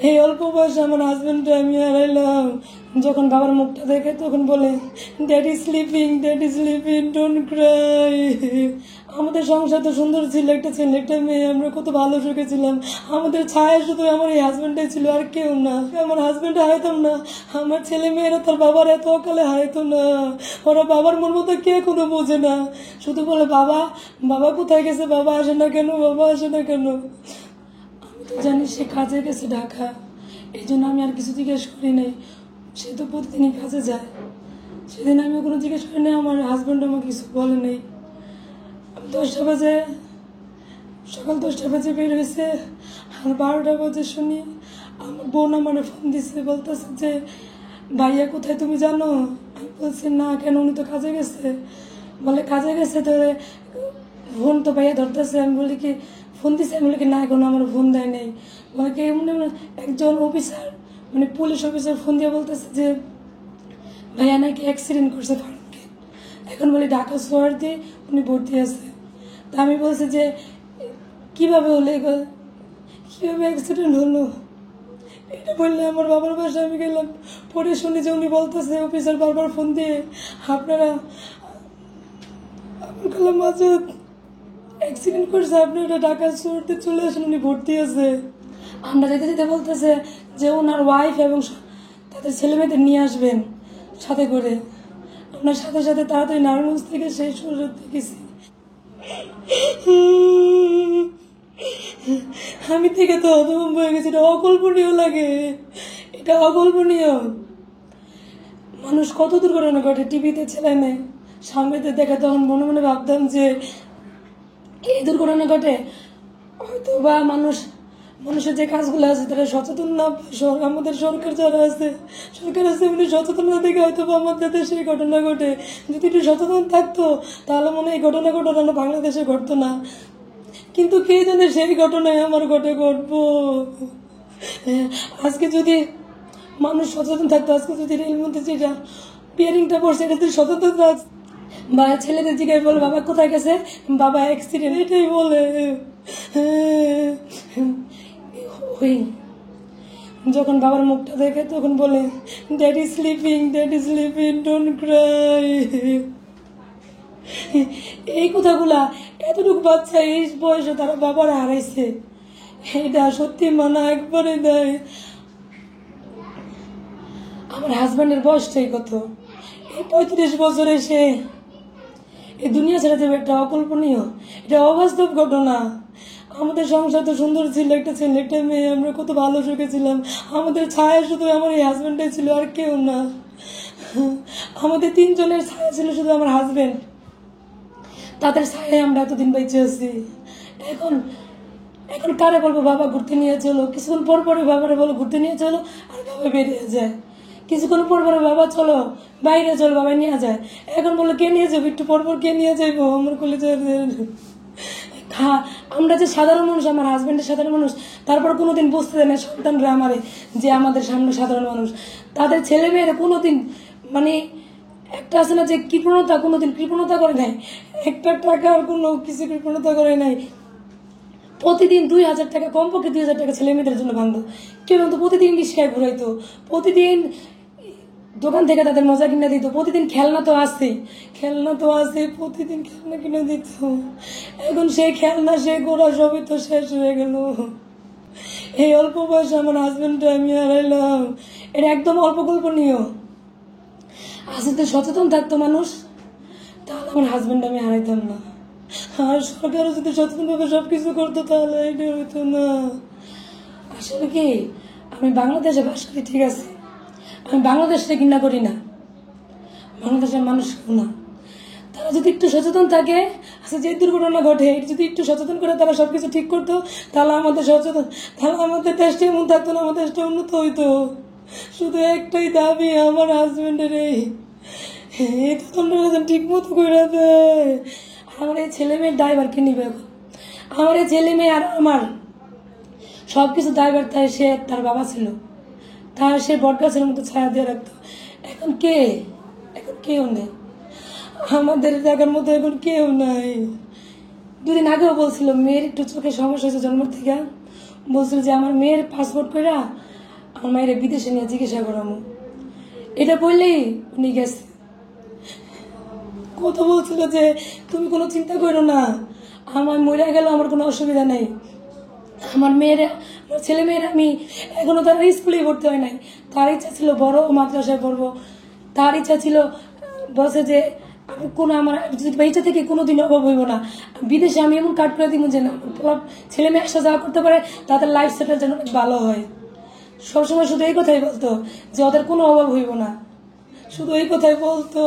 এই অল্প বয়সে আমার হাজবেন্ডটা আমি হারাইলাম। যখন বাবার মুখটা দেখে তখন বলে dad is sleeping don't Cry. আমাদের সংসার তো সুন্দর ছিল, একটা ছেলে একটা মেয়ে, আমরা কত ভালো সুখে ছিলাম। আমাদের ছায়া শুধু আমার এই হাজবেন্ডটাই ছিল, আর কেউ না। আমার হাজবেন্ড হারাইতাম না, আমার ছেলে মেয়েরা তার বাবার এত অকালে হারাইতো না। ওরা বাবার মন মতো কে কোনো বোঝে না, শুধু বলে বাবা বাবা কোথায় গেছে, বাবা আসে না কেন, বাবা আসে না কেন। আমি তো জানি সে কাজে গেছে ঢাকা, এই জন্য আমি আর কিছু জিজ্ঞেস করি নাই। সে তো প্রতিদিনই কাজে যায়, সেদিন আমি কোনো জিজ্ঞেস করি নাই। আমার হাজব্যান্ড আমাকে কিছু বলে নেই। 10টা বাজে, সকাল 10টা বাজে বের হয়েছে, আর 12টা বাজে শুনি আমার বোন আমার ফোন দিছে, বলতেছে যে ভাইয়া কোথায় তুমি জানো? আমি বলছি না, কেন? উনি তো কাজে গেছে। বলে কাজে গেছে তো ফোন তো ভাইয়া ধরতেছে। আমি বলি কি ফোন দিছে? আমি বলি কি না, এখন আমার ফোন দেয় নাই। বলে কি একজন অফিসার, মানে পুলিশ অফিসার ফোন দিয়ে বলতেছে যে ভাইয়া নাকি অ্যাক্সিডেন্ট করছে ফারুককে। এখন বলি ঢাকা শহর দিয়ে উনি ভর্তি আছে। তা আমি বলছি যে কীভাবে হলো, কীভাবে অ্যাক্সিডেন্ট হলো এটা বললে আমার বাবার বাসায় আমি গেলাম। পরে শুনি যে উনি বলতেছে অফিসার বারবার ফোন দিয়ে আপনারা আমার মাঝে অ্যাক্সিডেন্ট করছে, আপনারা ঢাকা শহরতে চলে আসেন, উনি ভর্তি আছে। আমরা যেতে যেতে বলতেছে যে ওনার ওয়াইফ এবং তাদের ছেলে মেয়েদের নিয়ে আসবেন সাথে করে। আপনার সাথে সাথে তাড়াতাড়ি নারায়ণগঞ্জ থেকে সেই শহরে গেছি। আমি থেকে তো হতভম্ব হয়ে গেছি। এটা অকল্পনীয় লাগে, এটা অকল্পনীয়। মানুষ কত দুর্ঘটনা ঘটে টিভিতে, ছেলে মেয়ে সামনেতে দেখে, তখন মনে মনে ভাবতাম যে এই দুর্ঘটনা ঘটে হয়তো বা মানুষের যে কাজগুলো আছে তারা সচেতন না। আমাদের সরকার যারা আছে, সরকার আছে, উনি সচেতন না দেখে হয়তো বা আমাদের দেশে এই ঘটনা ঘটে। যদি একটু সচেতন থাকতো তাহলে মনে হয় এই ঘটনা বাংলাদেশে ঘটতো না। কিন্তু কে জানে সেই ঘটনায় আমার ঘটবো। আজকে যদি মানুষ সচেতন থাকতো, আজকে যদি রেলমন্ত্রী যেটা বিয়ারিংটা করছে এটা যদি সচেতন থাকতো, বা ছেলেদের জিজ্ঞাসা বলে বাবা কোথায় গেছে, বাবা অ্যাক্সিডেন্ট, এটাই বলে। যখন বাবার মুখটা দেখে তখন বলে dad is sleeping don't Cry. এই কথাগুলা এতটুকু বাচ্চা এই বয়সে তারা বাবারা হারাইছে, এটা সত্যি মানা একবারে দেয়। আমার হাজব্যান্ডের বয়সটাই কত, এই 35 বছরে সে এই দুনিয়া ছেড়ে যাবে, একটা অকল্পনীয়, এটা অবাস্তব ঘটনা। আমাদের সংসার তো সুন্দর ছিল, একটা ছেলে একটা মেয়ে, আমরা কত ভালো সুখে ছিলাম। আমাদের ছায়া শুধু আমার এই হাজব্যান্ডটাই ছিল, আর কেউ না। আমাদের 3 জনের ছায়া ছিল শুধু আমার হাজব্যান্ড, তাদের ছায়ায় আমরা এতদিন বেঁচে আছি। এখন কারে বলবো বাবা ঘুরতে নিয়ে চলো, কিছুক্ষণ পর পরে বাবারে বলো ঘুরতে নিয়ে চলো, আর বাবা বেরিয়ে যায়। কিছুক্ষণ পর পরে বাবা চলো বাইরে চলো, বাবা নিয়ে যায়। এখন বলো কে নিয়ে যাবো, একটু পর কে নিয়ে যাইবো, আমার কলেজে। আমরা যে সাধারণ মানুষ, আমার হাজব্যান্ডের সাধারণ মানুষ, তারপর কোনোদিন বুঝতে দেয় না সন্তানরা আমারে যে আমাদের সামনে সাধারণ মানুষ। তাদের ছেলে মেয়েরা কোনোদিন মানে একটা আছে না যে কৃপণতা, কোনোদিন কৃপণতা করে নাই, একটা টাকার কোনো কিছু কৃপণতা করে নাই। প্রতিদিন 2000 টাকা, কমপক্ষে 2000 টাকা ছেলে মেয়েদের জন্য ভাঙতো। কেউ তো প্রতিদিন রিক্সায় ঘুরাইতো, প্রতিদিন দোকান থেকে তাদের মজা কিনে দিত, প্রতিদিন খেলনা তো আসে, প্রতিদিন খেলনা কিনে দিত। এখন সেই খেলনা, সেই গোড়া সবই তো শেষ হয়ে গেল। এই অল্প বয়সে আমার হাজবেন্ডটা আমি হারাইলাম, এটা একদম অল্প কল্পনীয়। আজ যদি সচেতন থাকতো মানুষ, তাহলে আমার হাজবেন্ড আমি হারাইতাম না। আর সরকারও যদি সচেতনভাবে সবকিছু করতো তাহলে এটা হইতো না। আসলে কি আমি বাংলাদেশে বাস করি, ঠিক আছে, আমি বাংলাদেশকে ঘৃণা করি না, বাংলাদেশের মানুষ না। তারা যদি একটু সচেতন থাকে, আচ্ছা যে দুর্ঘটনা ঘটে যদি একটু সচেতন করে তারা সবকিছু ঠিক করতো, তাহলে আমাদের দেশটা এমন থাকতো না, আমাদের দেশটা উন্নত হইতো। শুধু একটাই দাবি আমার হাজবেন্ডের, এই তদন্তটা ঠিক মতো করে দেয়। আমার এই ছেলে মেয়ের ড্রাইভারকে নিবে, আমার এই ছেলে মেয়ে আর আমার সবকিছু ড্রাইভার, তাই সে তার বাবা ছিল, তার সে বটগাছের মতো ছায়া দিয়ে রাখতো। এখন কেউ নেই আমাদের জায়গার মতো, এখন কেউ নাই। 2 দিন আগেও বলছিল মেয়ের একটু চোখে সমস্যা হয়েছে জন্ম থেকে, বলছিল যে আমার মেয়ের পাসপোর্ট করে আমার মায়ের বিদেশে নিয়ে চিকিৎসা করামো। এটা বললেই উনি গেছে। কথা বলছিল যে তুমি কোনো চিন্তা করো না, আমার মরে গেল আমার কোনো অসুবিধা নেই। আমার মেয়েরা, আমার ছেলে মেয়েরা, আমি এখনো তার স্কুলেই ভর্তি হয় নাই। তার ইচ্ছা ছিল বড় মাদ্রাসায় পড়বো। তার ইচ্ছা ছিল বসে যে কোনো আমার ইচ্ছা থেকে কোনোদিন অভাব হইব না। বিদেশে আমি এমন কাট করে দিব যে ছেলে মেয়ে একসাথে যাওয়া করতে পারে, তাদের লাইফ সেটেল যেন ভালো হয়। সবসময় শুধু এই কথাই বলতো যে ওদের কোনো অভাব হইব না, শুধু এই কথাই বলতো।